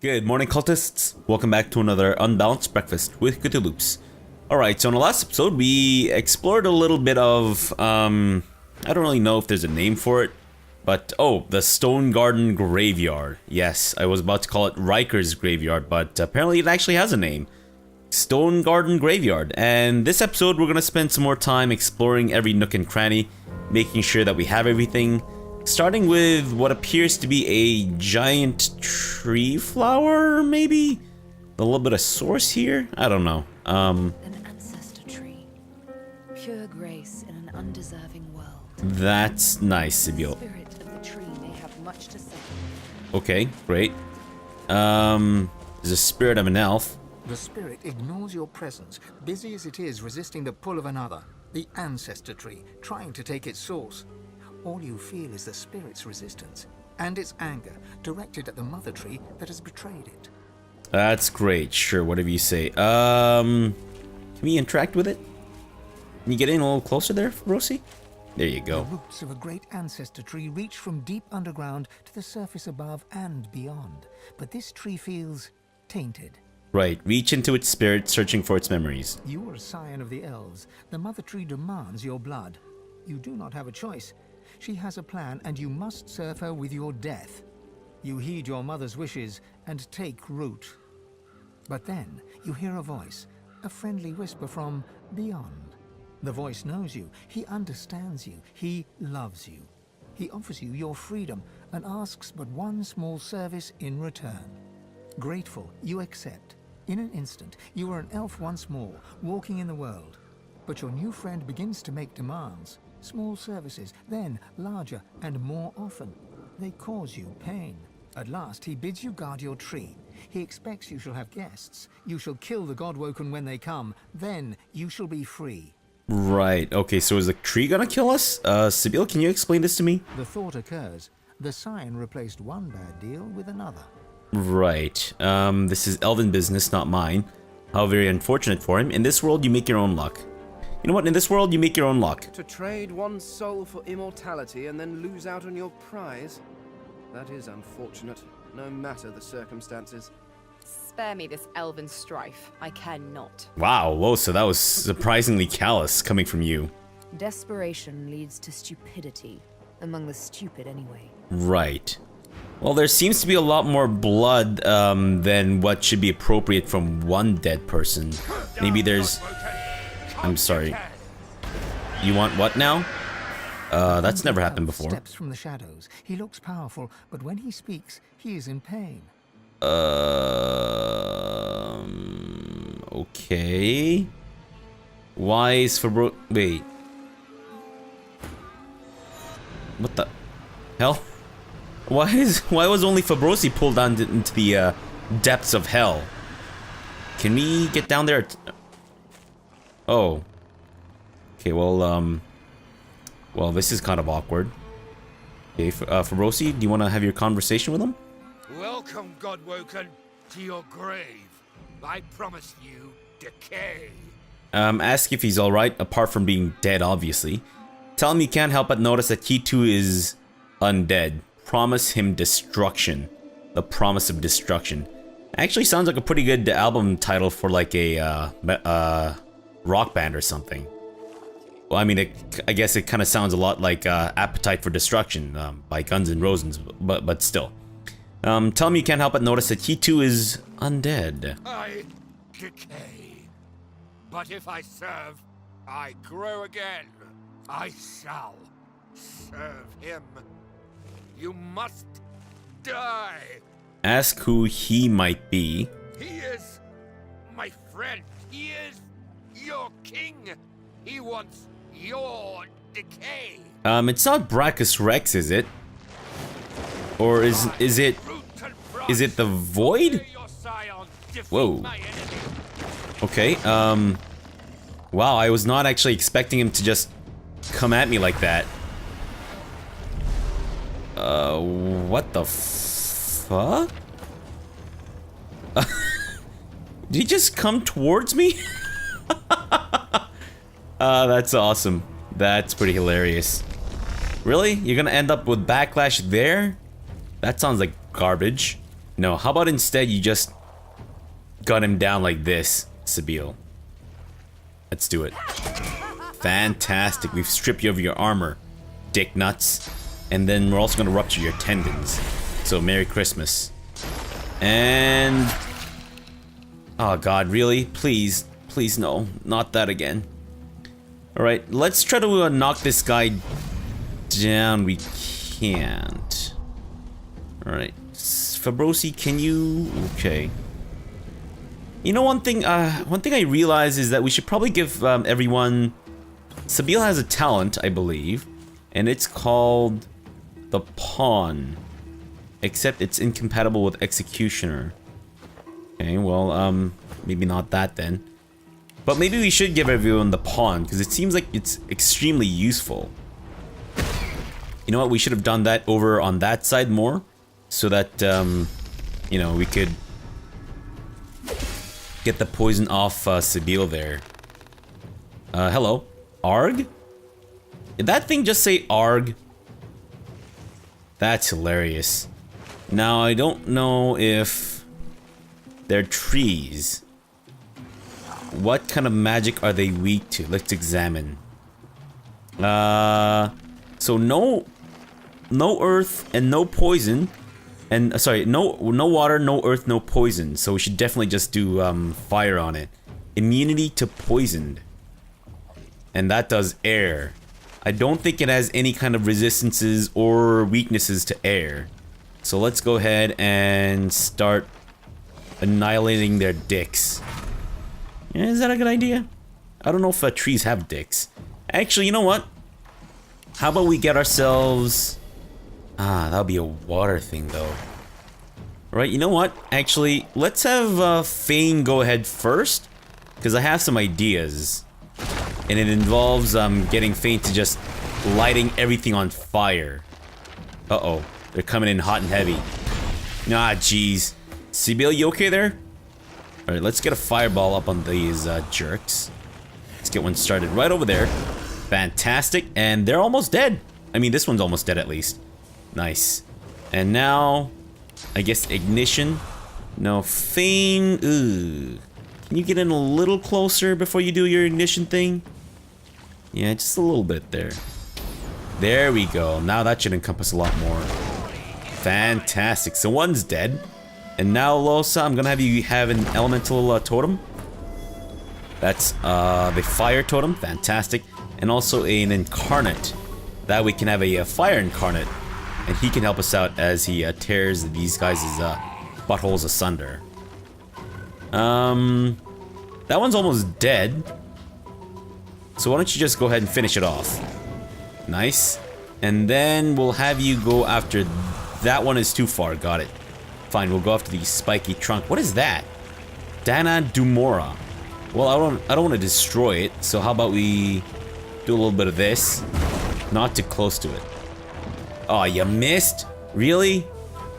Good morning, cultists. Welcome back to another Unbalanced Breakfast with CthuLoops. Alright, so in the last episode, we explored a little bit of, I don't really know if there's a name for it, but, oh, the Stone Garden Graveyard. Yes, I was about to call it Riker's Graveyard, but apparently it actually has a name. Stone Garden Graveyard. And this episode, we're going to spend some more time exploring every nook and cranny, making sure that we have everything. Starting with what appears to be a giant tree flower, maybe? A little bit of source here? I don't know. An ancestor tree. Pure grace in an undeserving world. That's nice, Sibyl. The spirit of the tree may have much to say. Okay, great. There's a spirit of an elf. The spirit ignores your presence, busy as it is resisting the pull of another. The ancestor tree, trying to take its source. All you feel is the spirit's resistance, and its anger, directed at the mother tree that has betrayed it. That's great, sure, whatever you say. Can we interact with it? Can you get in a little closer there, Fabrosi? There you go. The roots of a great ancestor tree reach from deep underground to the surface above and beyond. But this tree feels tainted. Right, reach into its spirit, searching for its memories. You are a scion of the elves. The mother tree demands your blood. You do not have a choice. She has a plan, and you must serve her with your death. You heed your mother's wishes and take root. But then you hear a voice, a friendly whisper from beyond. The voice knows you, he understands you, he loves you. He offers you your freedom and asks but one small service in return. Grateful, you accept. In an instant, you are an elf once more, walking in the world. But your new friend begins to make demands. Small services, then larger and more often. They cause you pain. At last, he bids you guard your tree. He expects you shall have guests. You shall kill the Godwoken when they come. Then you shall be free. Right, okay, so is the tree gonna kill us? Sibyl, can you explain this to me? The thought occurs. The scion replaced one bad deal with another. Right, this is elven business, not mine. How very unfortunate for him. In this world, you make your own luck. You know what? In this world, you make your own luck. To trade one's soul for immortality and then lose out on your prize? That is unfortunate, no matter the circumstances. Spare me this elven strife. I cannot. Wow, whoa, so that was surprisingly callous coming from you. Desperation leads to stupidity. Among the stupid, anyway. Right. Well, there seems to be a lot more blood than what should be appropriate from one dead person. Maybe there's... I'm sorry. You want what now? That's never happened before. Steps from the shadows. He looks powerful, but when he speaks, he is in pain. Okay. Why is Fabro... Wait. What the hell? Why was only Fabrosi pulled down into the depths of hell? Can we get down there? Oh. Okay, well, well, this is kind of awkward. Okay, Fabrosi, do you want to have your conversation with him? Welcome, Godwoken, to your grave. I promised you decay. Ask if he's alright, apart from being dead, obviously. Tell him you can't help but notice that he too is undead. Promise him destruction. The promise of destruction. Actually sounds like a pretty good album title for like a, rock band or something. Well, I mean, I guess it kind of sounds a lot like Appetite for Destruction by Guns N' Roses, but still. Tell him you can't help but notice that he too is undead. I decay. But if I serve, I grow again. I shall serve him. You must die. Ask who he might be. He is my friend. He is your king. He wants your decay. It's not Brachus Rex, is it? Or is it the Void? Whoa. Okay, wow, I was not actually expecting him to just come at me like that. What the fuck? Did he just come towards me? That's awesome. That's pretty hilarious. Really? You're gonna end up with backlash there? That sounds like garbage. No, how about instead you just gun him down like this, Sabile? Let's do it. Fantastic. We've stripped you of your armor, dick nuts. And then we're also going to rupture your tendons. So, Merry Christmas. And... oh god, really? Please. Please, no. Not that again. Alright, let's try to knock this guy down. We can't. Alright. Fabrosi, can you... okay. You know, one thing I realized is that we should probably give everyone... Sabile has a talent, I believe. And it's called... the Pawn. Except it's incompatible with Executioner. Okay, well, maybe not that then. But maybe we should give everyone the Pawn, because it seems like it's extremely useful. You know what, we should have done that over on that side more. So that, you know, we could get the poison off Sabile there. Hello. Arg? Did that thing just say Arg? That's hilarious. Now, I don't know if they're trees. What kind of magic are they weak to? Let's examine. So no earth and no poison. And sorry, no water, no earth, no poison. So we should definitely just do fire on it. Immunity to poisoned. And that does air. I don't think it has any kind of resistances or weaknesses to air. So let's go ahead and start annihilating their dicks. Yeah, is that a good idea? I don't know if trees have dicks. Actually, you know what? How about we get ourselves... ah, that'll be a water thing though. Right, you know what? Actually, let's have Fane go ahead first. Because I have some ideas. And it involves getting Fane to just lighting everything on fire. Uh-oh. They're coming in hot and heavy. Ah, jeez. Sabile, you okay there? Alright, let's get a fireball up on these jerks. Let's get one started right over there. Fantastic. And they're almost dead. I mean, this one's almost dead at least. Nice. And now, I guess ignition. No, Fane. Ooh. Can you get in a little closer before you do your ignition thing? Yeah, just a little bit there. There we go. Now that should encompass a lot more. Fantastic. So one's dead. And now, Losa, I'm gonna have you have an elemental totem. That's the fire totem. Fantastic. And also an incarnate. That we can have a fire incarnate. And he can help us out as he tears these guys' buttholes asunder. That one's almost dead. So why don't you just go ahead and finish it off. Nice. And then we'll have you go after... that one is too far, got it. Fine, we'll go after the spiky trunk. What is that? Dana Dumora. Well, I don't want to destroy it, so how about we do a little bit of this? Not too close to it. Oh, you missed? Really?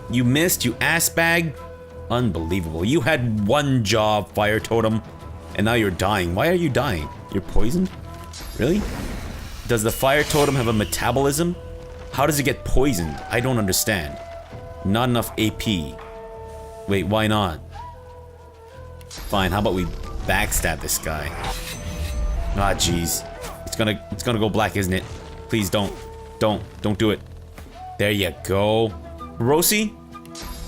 You missed, you ass bag? Unbelievable. You had one job, Fire Totem, and now you're dying. Why are you dying? You're poisoned? Really? Does the Fire Totem have a metabolism? How does it get poisoned? I don't understand. Not enough AP. Wait, why not? Fine, how about we backstab this guy? Ah, jeez. It's gonna go black, isn't it? Please don't do it. There you go. Rosie,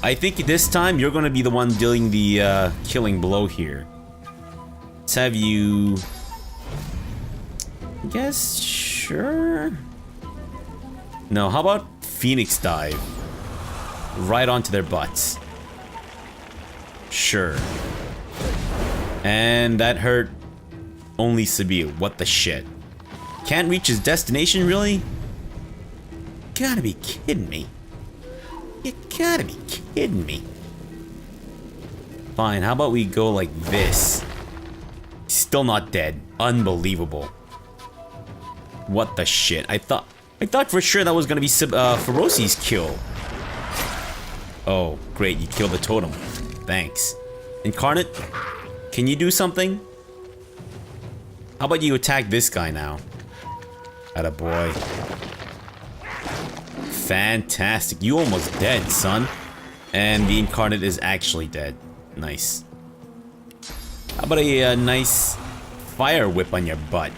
I think this time you're gonna be the one dealing the killing blow here. Let's have you... I guess, sure. No, how about Phoenix Dive? Right onto their butts. Sure. And that hurt only Sabile. What the shit? Can't reach his destination, really? Gotta be kidding me. You gotta be kidding me. Fine, how about we go like this? Still not dead. Unbelievable. What the shit? I thought for sure that was gonna be Feroci's kill. Oh, great, you killed the totem. Thanks. Incarnate, can you do something? How about you attack this guy now? Attaboy. Fantastic. You almost dead, son. And the incarnate is actually dead. Nice. How about a nice fire whip on your butt?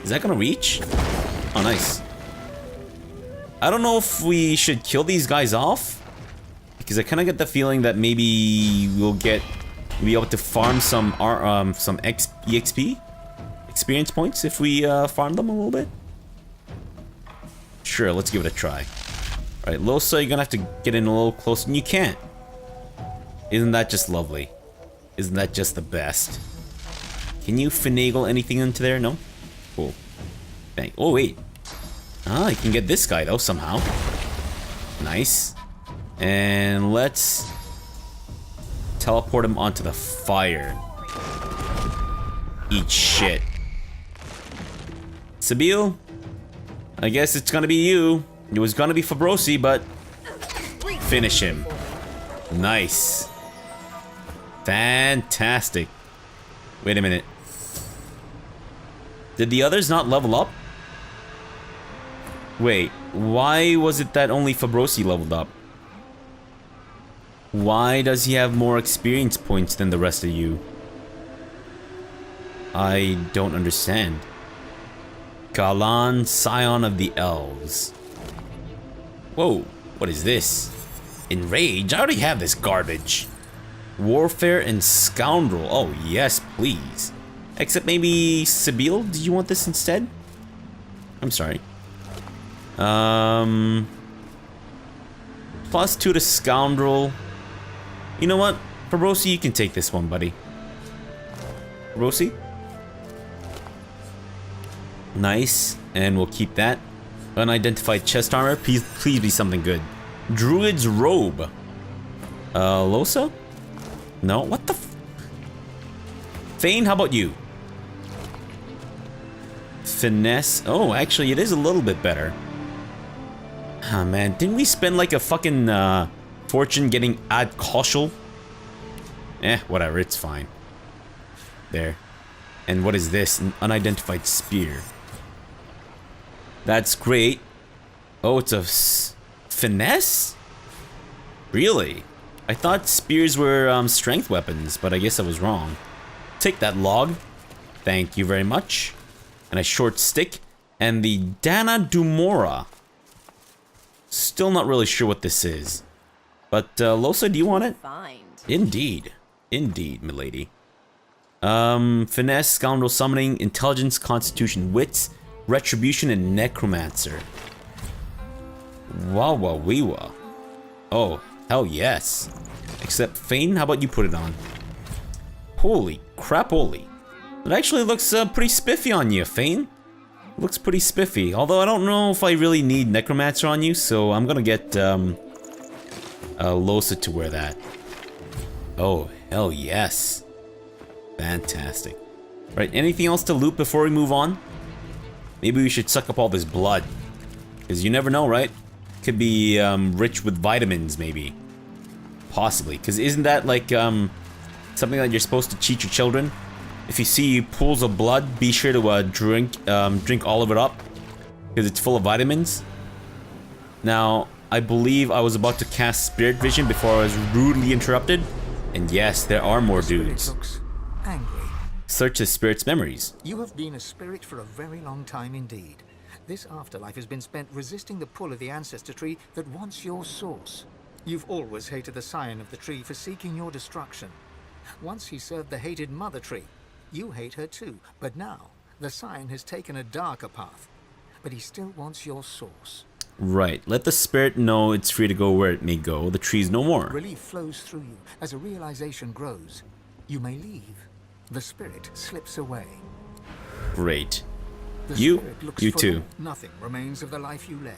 Is that gonna reach? Oh, nice. I don't know if we should kill these guys off, because I kind of get the feeling that maybe we'll be able to farm some EXP experience points if we farm them a little bit. Sure, let's give it a try. All right, Lohse, you're gonna have to get in a little closer, and you can't. Isn't that just lovely? Isn't that just the best? Can you finagle anything into there? No? Cool. Bang. Oh, wait. Ah, you can get this guy, though, somehow. Nice. And let's teleport him onto the fire. Eat shit. Sabille? I guess it's gonna be you. It was gonna be Fabrosi, but finish him. Nice. Fantastic. Wait a minute. Did the others not level up? Wait, why was it that only Fabrosi leveled up? Why does he have more experience points than the rest of you? I don't understand. Galan, Scion of the Elves. Whoa, what is this? Enrage? I already have this garbage. Warfare and Scoundrel. Oh, yes, please. Except maybe Sabille? Do you want this instead? I'm sorry. +2 to Scoundrel. You know what? Fabrosi, you can take this one, buddy. Fabrosi? Nice. And we'll keep that. Unidentified chest armor. Please be something good. Druid's Robe. Lohse? No? What the f... Fane, how about you? Finesse. Oh, actually, it is a little bit better. Ah, man. Didn't we spend like a fucking fortune getting Ad Koshal? Whatever. It's fine. There. And what is this? An unidentified spear. That's great. Oh, it's a finesse? Really? I thought spears were strength weapons, but I guess I was wrong. Take that log. Thank you very much. And a short stick. And the Dana Dumora. Still not really sure what this is. But, Lohse, do you want it? Find. Indeed. Indeed, milady. Finesse, Scoundrel Summoning, Intelligence, Constitution, Wits, Retribution, and Necromancer. Wow. Oh, hell yes. Except Fane, how about you put it on? Holy crap-oly. It actually looks pretty spiffy on you, Fane. Looks pretty spiffy. Although I don't know if I really need Necromancer on you, so I'm gonna get Lohse to wear that. Oh, hell yes. Fantastic. Right, anything else to loot before we move on? Maybe we should suck up all this blood. Because you never know, right? Could be rich with vitamins, maybe. Possibly. Because isn't that like something that you're supposed to teach your children? If you see pools of blood, be sure to drink all of it up. Because it's full of vitamins. Now, I believe I was about to cast Spirit Vision before I was rudely interrupted. And yes, there are more dudes. Looks angry. Search the spirit's memories. You have been a spirit for a very long time indeed. This afterlife has been spent resisting the pull of the ancestor tree that wants your source. You've always hated the scion of the tree for seeking your destruction. Once he served the hated mother tree. You hate her too, but now the scion has taken a darker path. But he still wants your source. Right. Let the spirit know it's free to go where it may go. The tree's no more. Relief flows through you as a realization grows. You may leave. The spirit slips away. Great. The You spirit looks too. full. Nothing remains of the life you led.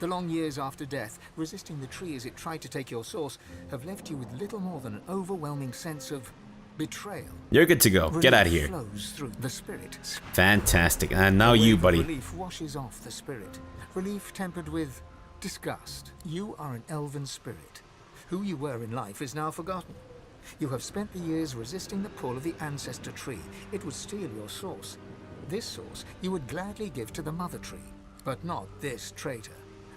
The long years after death, resisting the tree as it tried to take your source, have left you with little more than an overwhelming sense of betrayal. You're good to go. Get out of here. Flows through the spirit. Fantastic. And now you, buddy. Relief washes off the spirit. Relief tempered with disgust. You are an elven spirit. Who you were in life is now forgotten. You have spent the years resisting the pull of the ancestor tree. It would steal your source. This source you would gladly give to the mother tree, but not this traitor.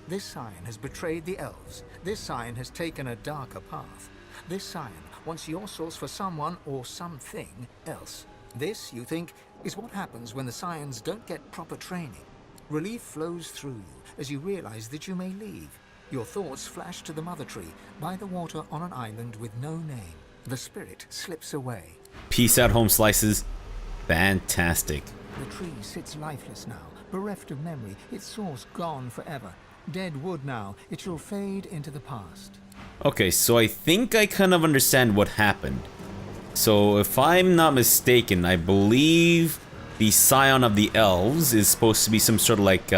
This scion has betrayed the elves. This scion has taken a darker path. This scion wants your source for someone or something else. This, you think, is what happens when the scions don't get proper training. Relief flows through you as you realize that you may leave. Your thoughts flash to the mother tree by the water on an island with no name. The spirit slips away. Peace out, home slices. Fantastic. The tree sits lifeless now, bereft of memory, its source gone forever. Dead wood now, it shall fade into the past. Okay, so I think I kind of understand what happened. So if I'm not mistaken, I believe the scion of the elves is supposed to be some sort of like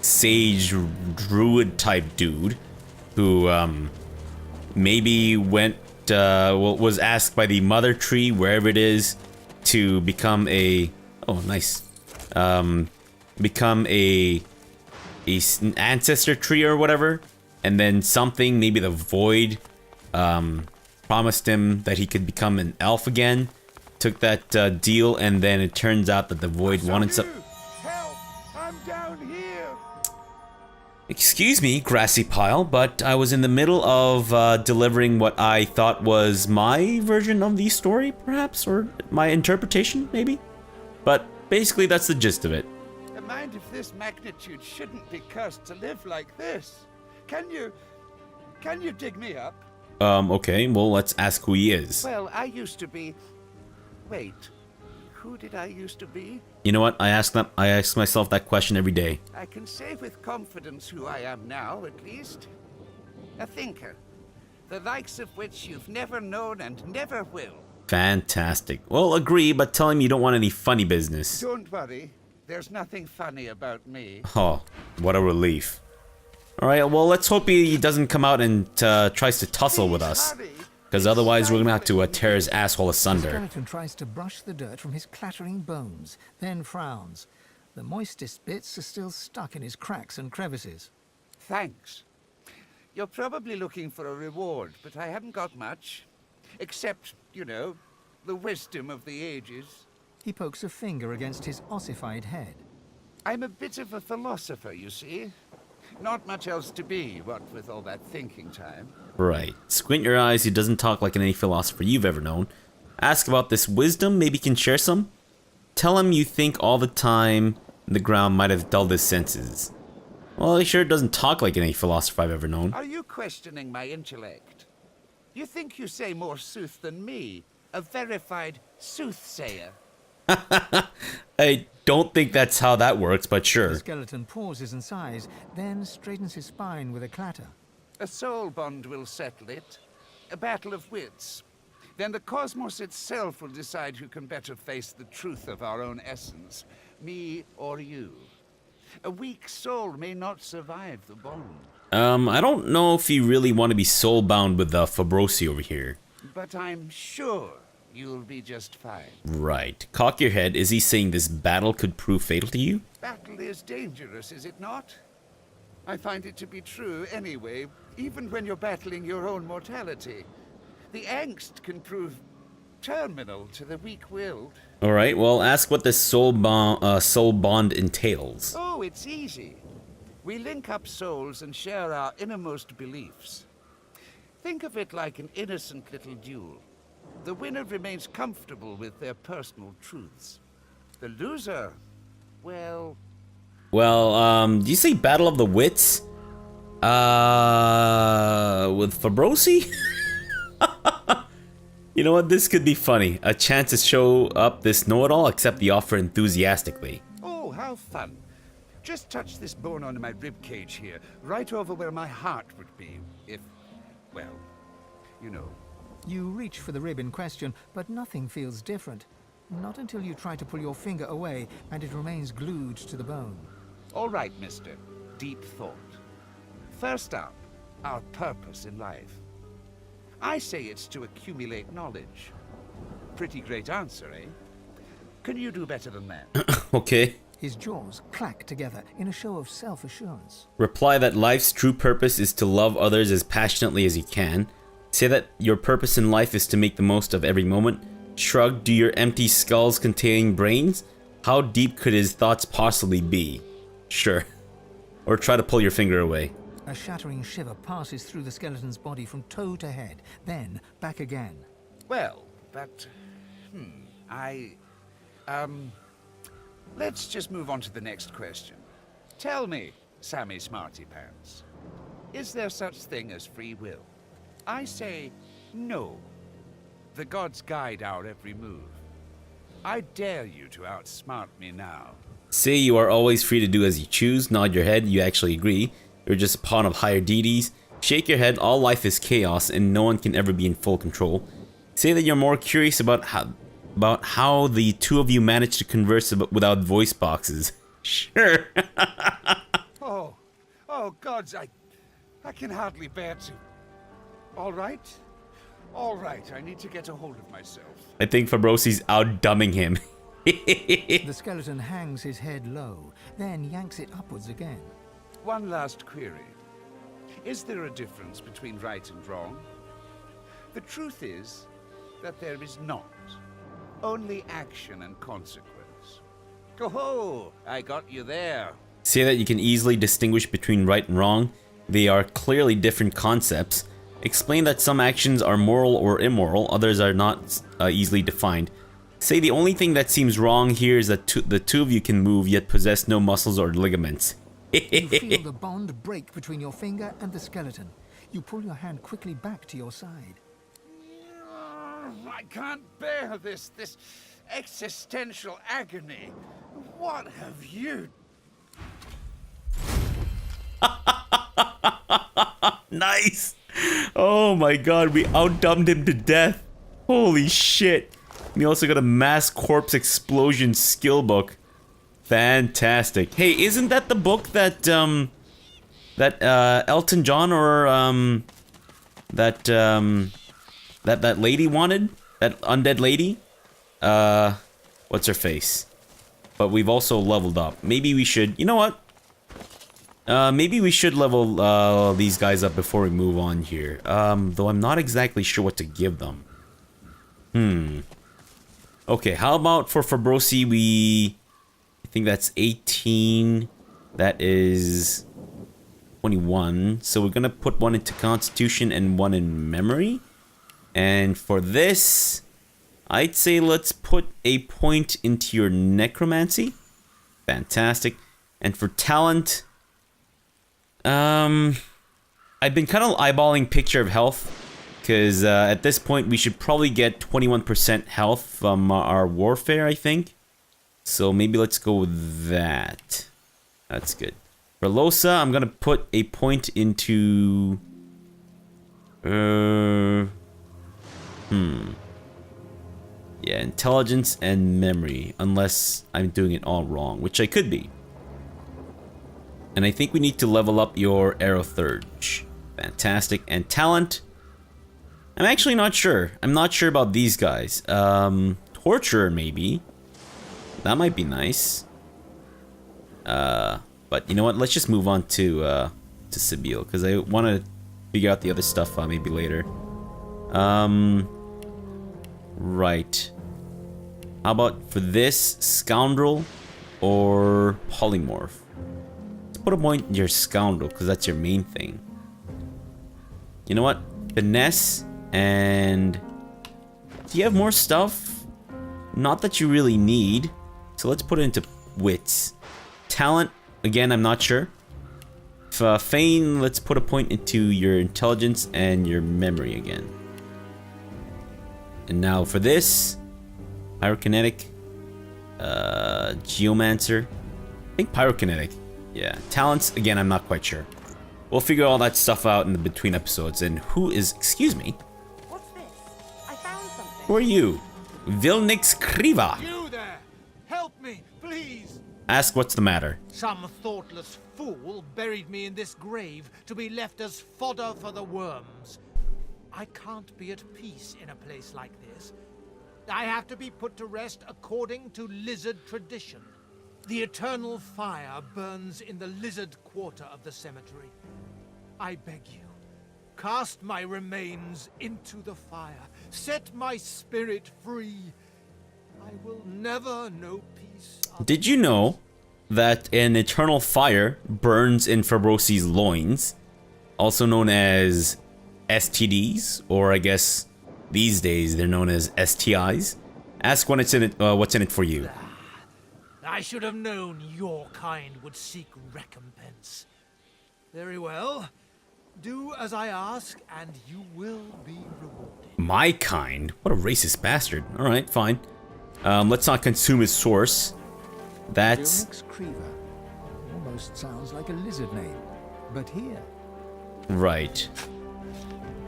sage druid type dude who maybe went was asked by the mother tree, wherever it is, to become a become a ancestor tree or whatever, and then something, maybe the void, promised him that he could become an elf again, took that deal, and then it turns out that the void wanted some. Help! I'm down here! Excuse me, grassy pile, but I was in the middle of delivering what I thought was my version of the story, perhaps, or my interpretation, maybe? But basically, that's the gist of it. A mind of this magnitude shouldn't be cursed to live like this. Can you dig me up? Okay, well, let's ask who he is. Well, I used to be... Wait, who did I used to be? You know what? I ask myself that question every day. I can say with confidence who I am now, at least. A thinker. The likes of which you've never known and never will. Fantastic. Well, agree, but tell him you don't want any funny business. Don't worry. There's nothing funny about me. Oh, what a relief. Alright, well, let's hope he doesn't come out and tries to tussle with us. Because otherwise we're gonna have to tear his asshole The asunder. skeleton tries to brush the dirt from his clattering bones, then frowns. The moistest bits are still stuck in his cracks and crevices. Thanks. You're probably looking for a reward, but I haven't got much. Except, you know, the wisdom of the ages. He pokes a finger against his ossified head. I'm a bit of a philosopher, you see. Not much else to be, what with all that thinking time. Right. Squint your eyes, he doesn't talk like any philosopher you've ever known. Ask about this wisdom, maybe he can share some? Tell him you think all the time the ground might have dulled his senses. Well, he sure doesn't talk like any philosopher I've ever known. Are you questioning my intellect? You think you say more sooth than me, a verified soothsayer? I don't think that's how that works, but The sure. skeleton pauses and sighs, then straightens his spine with a clatter. A soul bond will settle it. A battle of wits. Then the cosmos itself will decide who can better face the truth of our own essence, me or you. A weak soul may not survive the bond. I don't know if you really want to be soul-bound with Fabrosi over here. But I'm sure you'll be just fine. Right. Cock your head. Is he saying this battle could prove fatal to you? Battle is dangerous, is it not? I find it to be true anyway, even when you're battling your own mortality. The angst can prove terminal to the weak-willed. Alright, well, ask what this soul bond entails. Oh, it's easy. We link up souls and share our innermost beliefs. Think of it like an innocent little duel. The winner remains comfortable with their personal truths. The loser, well... Well, do you say Battle of the Wits? With Fabrosi? You know what, this could be funny. A chance to show up this know-it-all, accept the offer enthusiastically. Oh, how fun. Just touch this bone on my ribcage here, right over where my heart would be, if, well, you know. You reach for the rib in question, but nothing feels different. Not until you try to pull your finger away and it remains glued to the bone. All right, mister. Deep thought. First up, our purpose in life. I say it's to accumulate knowledge. Pretty great answer, eh? Can you do better than that? Okay. His jaws clack together in a show of self-assurance. Reply that life's true purpose is to love others as passionately as you can. Say that your purpose in life is to make the most of every moment. Shrug, do your empty skulls containing brains? How deep could his thoughts possibly be? Sure. or try to pull your finger away. A shattering shiver passes through the skeleton's body from toe to head, then back again. Well, but... Let's just move on to the next question. Tell me, Sammy Smarty Pants, is there such thing as free will? I say no. The gods guide our every move. I dare you to outsmart me now. Say you are always free to do as you choose, nod your head, you actually agree. You're just a pawn of higher deities. Shake your head, all life is chaos and no one can ever be in full control. Say that you're more curious about how the two of you managed to converse without voice boxes. Sure. Oh gods, I can hardly bear to. All right, I need to get a hold of myself. I think Fabrosi's outdumbing him. The skeleton hangs his head low, then yanks it upwards again. One last query. Is there a difference between right and wrong? The truth is that there is not. Only action and consequence. Oh, I got you there. Say that you can easily distinguish between right and wrong. They are clearly different concepts. Explain that some actions are moral or immoral, others are not easily defined. Say the only thing that seems wrong here is that the two of you can move yet possess no muscles or ligaments. You feel the bond break between your finger and the skeleton. You pull your hand quickly back to your side. I can't bear this existential agony. What have you... Nice! Oh my god, we outdumbed him to death. Holy shit. We also got a mass corpse explosion skill book. Fantastic. Hey, isn't that the book that Elton John or that lady wanted? That undead lady? What's her face? But we've also leveled up. Maybe we should, you know what? Maybe we should level these guys up before we move on here. Though I'm not exactly sure what to give them. Okay, how about for Fabrosi, I think that's 18. That is 21. So we're gonna put one into Constitution and one in Memory. And for this, I'd say let's put a point into your Necromancy. Fantastic. And for Talent, I've been kind of eyeballing Picture of Health. Because at this point, we should probably get 21% health from our Warfare, I think. So maybe let's go with that. That's good. For Losa, I'm going to put a point into... Yeah, Intelligence and Memory. Unless I'm doing it all wrong, which I could be. And I think we need to level up your Arrow Thurge. Fantastic. And Talent... I'm actually not sure. I'm not sure about these guys. Torturer, maybe. That might be nice. But you know what? Let's just move on to Sibyl, because I want to figure out the other stuff maybe later. Right. How about for this, Scoundrel or Polymorph? Let's put a point in your Scoundrel, because that's your main thing. You know what? Finesse. And do you have more stuff? Not that you really need. So let's put it into Wits. Talent, again, I'm not sure. Feign, let's put a point into your Intelligence and your Memory again. And now for this, Pyrokinetic, Geomancer. I think Pyrokinetic. Yeah, Talents, again, I'm not quite sure. We'll figure all that stuff out in the between episodes. And who is, excuse me? Who are you? Vilnix Kriva. You there! Help me, please! Ask what's the matter. Some thoughtless fool buried me in this grave to be left as fodder for the worms. I can't be at peace in a place like this. I have to be put to rest according to lizard tradition. The eternal fire burns in the lizard quarter of the cemetery. I beg you, cast my remains into the fire. Set my spirit free. I will never know peace. Did you know that an eternal fire burns in Fabrosi's loins, also known as STDs, or I guess these days they're known as STIs. Ask when it's in it, what's in it for you. I should have known your kind would seek recompense. Very well. Do as I ask, and you will be rewarded. My kind? What a racist bastard. Alright, fine. Let's not consume his source. That's... Phoenix Creever. Almost sounds like a lizard name. But here... Right.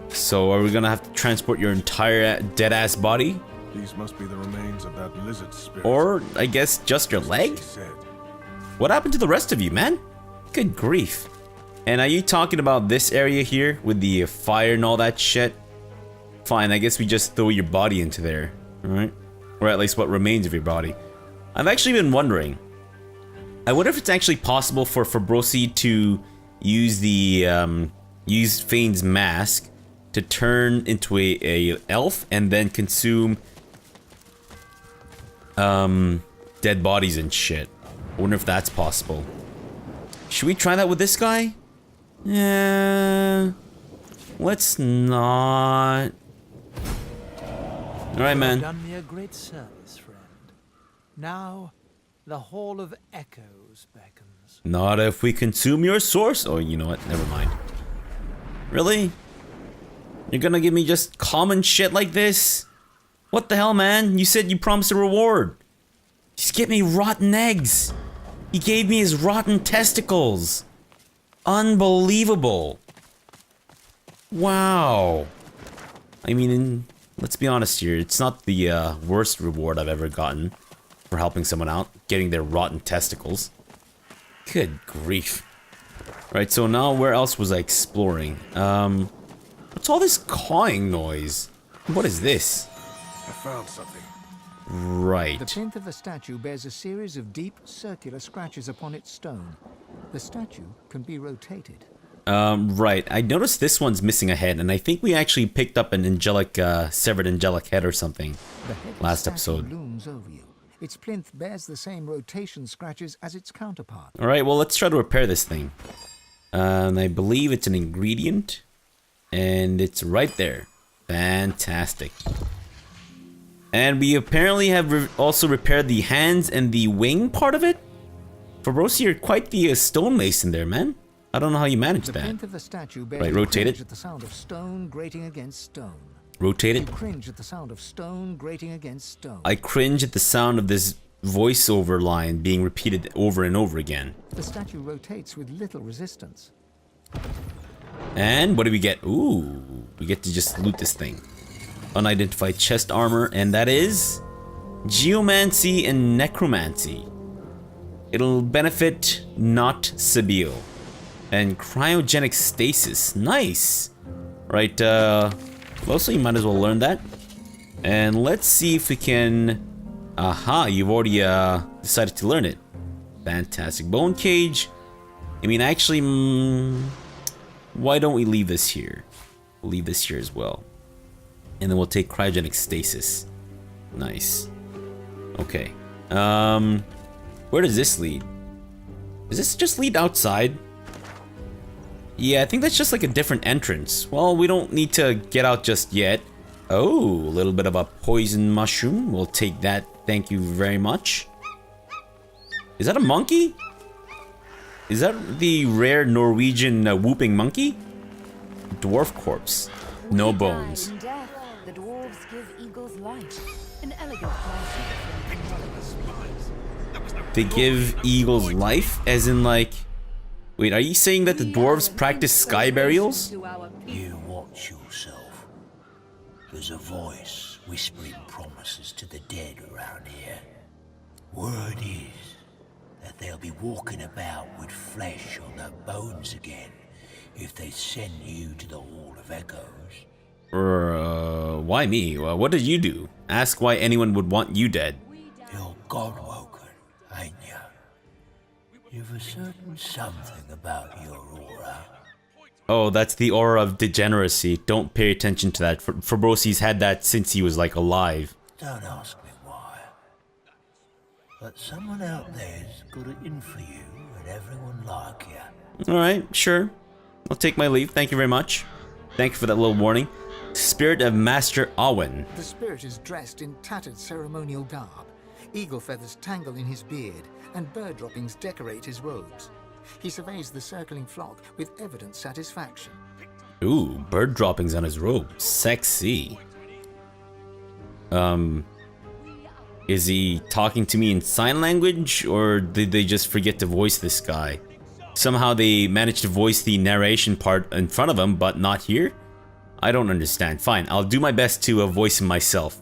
So are we gonna have to transport your entire dead-ass body? These must be the remains of that lizard spirit. Or, I guess, just your leg? What happened to the rest of you, man? Good grief. And are you talking about this area here with the fire and all that shit? Fine, I guess we just throw your body into there, alright? Or at least what remains of your body. I've actually been wondering. I wonder if it's actually possible for Fabrosi to use the, use Fane's mask to turn into a elf and then consume, dead bodies and shit. I wonder if that's possible. Should we try that with this guy? Yeah, let's not. All right, man. You've done me a great service, friend. Now, the Hall of Echoes beckons. Not if we consume your source. Oh, you know what? Never mind. Really? You're gonna give me just common shit like this? What the hell, man? You said you promised a reward. Just get me rotten eggs. He gave me his rotten testicles. Unbelievable. Wow. I mean, let's be honest here. It's not the worst reward I've ever gotten for helping someone out, getting their rotten testicles. Good grief. Right, so now where else was I exploring? What's all this cawing noise? What is this? I found something. Right. The plinth of the statue bears a series of deep, circular scratches upon its stone. The statue can be rotated. Right. I noticed this one's missing a head, and I think we actually picked up an angelic, severed angelic head or something last episode. Looms over you. Its plinth bears the same rotation scratches as its counterpart. Alright, well, let's try to repair this thing. And I believe it's an ingredient, and it's right there. Fantastic. And we apparently have also repaired the hands and the wing part of it. Fabrosi, you're quite the stonemason there, man. I don't know how you managed The that. plinth of the statue bears Right, you rotate cringe it. at the sound of stone grating against stone. Rotate You it. cringe at the sound of stone grating against stone. I cringe at the sound of this voiceover line being repeated over and over again. The statue rotates with little resistance. And what do we get? Ooh, we get to just loot this thing. Unidentified chest armor, and that is geomancy and necromancy. It'll benefit not Sabille. And cryogenic stasis. Nice. Right, also you might as well learn that. And let's see if we can... Aha, you've already decided to learn it. Fantastic. Bone cage. I mean, actually, why don't we leave this here? We'll leave this here as well. And then we'll take cryogenic stasis. Nice. Okay. Where does this lead? Does this just lead outside? Yeah, I think that's just like a different entrance. Well, we don't need to get out just yet. Oh, a little bit of a poison mushroom. We'll take that. Thank you very much. Is that a monkey? Is that the rare Norwegian whooping monkey? Dwarf corpse. No bones. In death, the dwarves give eagles light. An elegant person. They give eagles life? As in like... Wait, are you saying that the dwarves practice sky burials? You watch yourself. There's a voice whispering promises to the dead around here. Word is that they'll be walking about with flesh on their bones again if they send you to the Hall of Echoes. Why me? What did you do? Ask why anyone would want you dead. You're God-woken, ain't you? You've a certain something about your aura. Oh, that's the aura of degeneracy. Don't pay attention to that. Fabrosi's had that since he was like alive. Don't ask me why. that someone out there's got it in for you and everyone like you. Alright, sure. I'll take my leave. Thank you very much. Thank you for that little warning. Spirit of Master Awen. The spirit is dressed in tattered ceremonial garb. Eagle feathers tangle in his beard, and bird droppings decorate his robes. He surveys the circling flock with evident satisfaction. Ooh, bird droppings on his robe. Sexy. Is he talking to me in sign language, or did they just forget to voice this guy? Somehow they managed to voice the narration part in front of him, but not here? I don't understand. Fine, I'll do my best to voice him myself.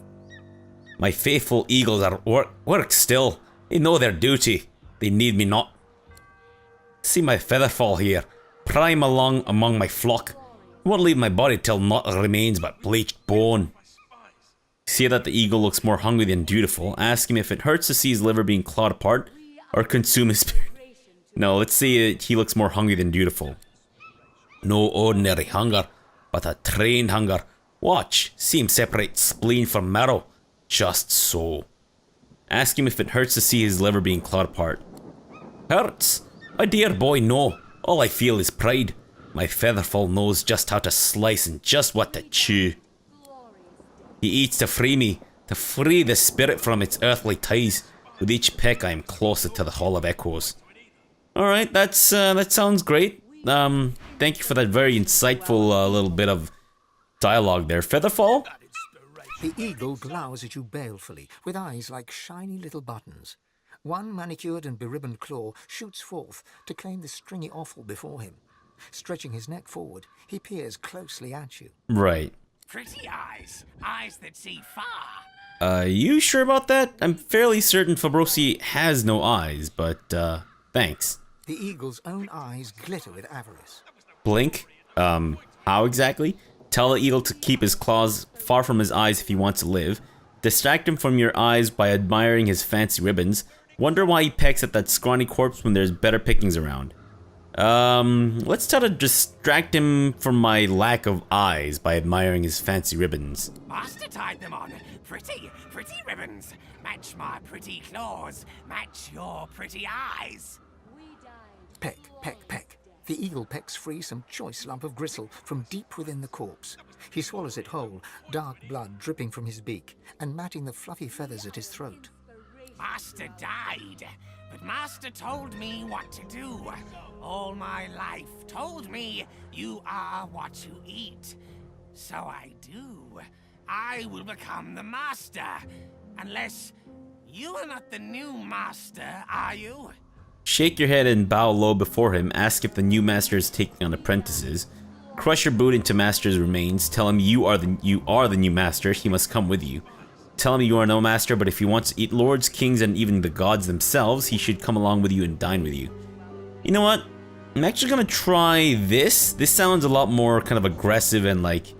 My faithful eagles are work still. They know their duty. They need me not. See my feather fall here. Prime along among my flock. Won't leave my body till naught remains but bleached bone. See that the eagle looks more hungry than dutiful. Ask him if it hurts to see his liver being clawed apart or consume his spirit. No, let's say he looks more hungry than dutiful. No ordinary hunger, but a trained hunger. Watch, see him separate spleen from marrow. Just so. Ask him if it hurts to see his liver being clawed apart. Hurts? My dear boy, no. All I feel is pride. My featherfall knows just how to slice and just what to chew. He eats to free me, to free the spirit from its earthly ties. With each peck I am closer to the Hall of Echoes. Alright, that sounds great. Thank you for that very insightful little bit of dialogue there. Featherfall? The eagle glowers at you balefully, with eyes like shiny little buttons. One manicured and beribboned claw shoots forth to claim the stringy offal before him. Stretching his neck forward, he peers closely at you. Right. Pretty eyes. Eyes that see far. You sure about that? I'm fairly certain Fabrosi has no eyes, but, thanks. The eagle's own eyes glitter with avarice. Blink? How exactly? Tell the eagle to keep his claws far from his eyes if he wants to live. Distract him from your eyes by admiring his fancy ribbons. Wonder why he pecks at that scrawny corpse when there's better pickings around. Let's try to distract him from my lack of eyes by admiring his fancy ribbons. Master tied them on. Pretty ribbons. Match my pretty claws. Match your pretty eyes. Peck, peck, peck. The eagle pecks free some choice lump of gristle from deep within the corpse. He swallows it whole, dark blood dripping from his beak, and matting the fluffy feathers at his throat. Master died, but Master told me what to do. All my life told me you are what you eat. So I do. I will become the Master. Unless you are not the new Master, are you? Shake your head and bow low before him. Ask if the new master is taking on apprentices. Crush your boot into master's remains. Tell him you are the new master. He must come with you. Tell him you are no master, but if he wants to eat lords, kings, and even the gods themselves, he should come along with you and dine with you. You know what? I'm actually gonna try this. This sounds a lot more kind of aggressive and like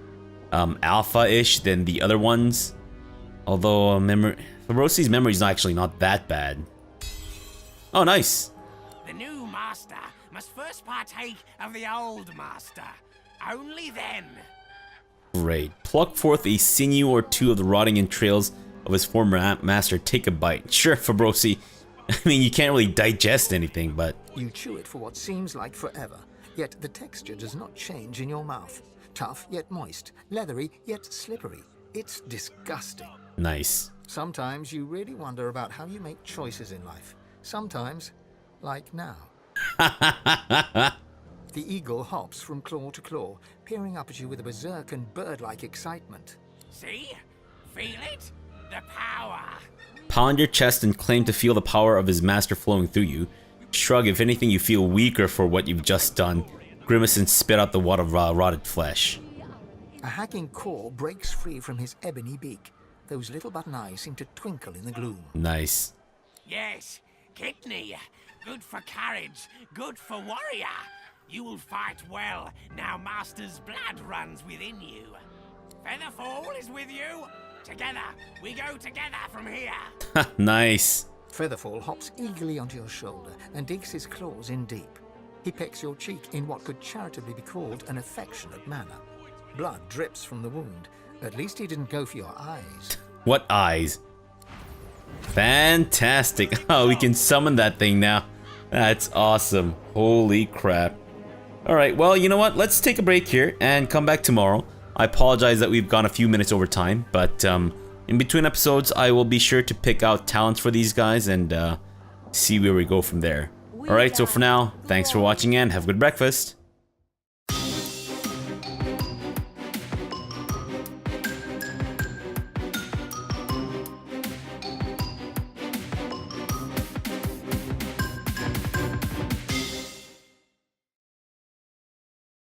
alpha-ish than the other ones. Although Fabrosi's memory is actually not that bad. Oh, nice. The new master must first partake of the old master. Only then. Great. Pluck forth a sinew or two of the rotting entrails of his former master. Take a bite. Sure, Fabrosi. I mean, you can't really digest anything, but... You chew it for what seems like forever, yet the texture does not change in your mouth. Tough, yet moist. Leathery, yet slippery. It's disgusting. Nice. Sometimes you really wonder about how you make choices in life. Sometimes, like now. The eagle hops from claw to claw, peering up at you with a berserk and bird-like excitement. See? Feel it? The power. Pound your chest and claim to feel the power of his master flowing through you. Shrug if anything you feel weaker for what you've just done. Grimace and spit out the wad of rotted flesh. A hacking caw breaks free from his ebony beak. Those little button eyes seem to twinkle in the gloom. Nice. Yes, kidney. Good for courage. Good for warrior. You will fight well. Now Master's blood runs within you. Featherfall is with you. Together. We go together from here. Nice. Featherfall hops eagerly onto your shoulder and digs his claws in deep. He pecks your cheek in what could charitably be called an affectionate manner. Blood drips from the wound. At least he didn't go for your eyes. What eyes? Fantastic. Oh, we can summon that thing now. That's awesome. Holy crap. Alright, well, you know what? Let's take a break here and come back tomorrow. I apologize that we've gone a few minutes over time, but in between episodes, I will be sure to pick out talents for these guys and see where we go from there. Alright, so for now, thanks for watching and have a good breakfast.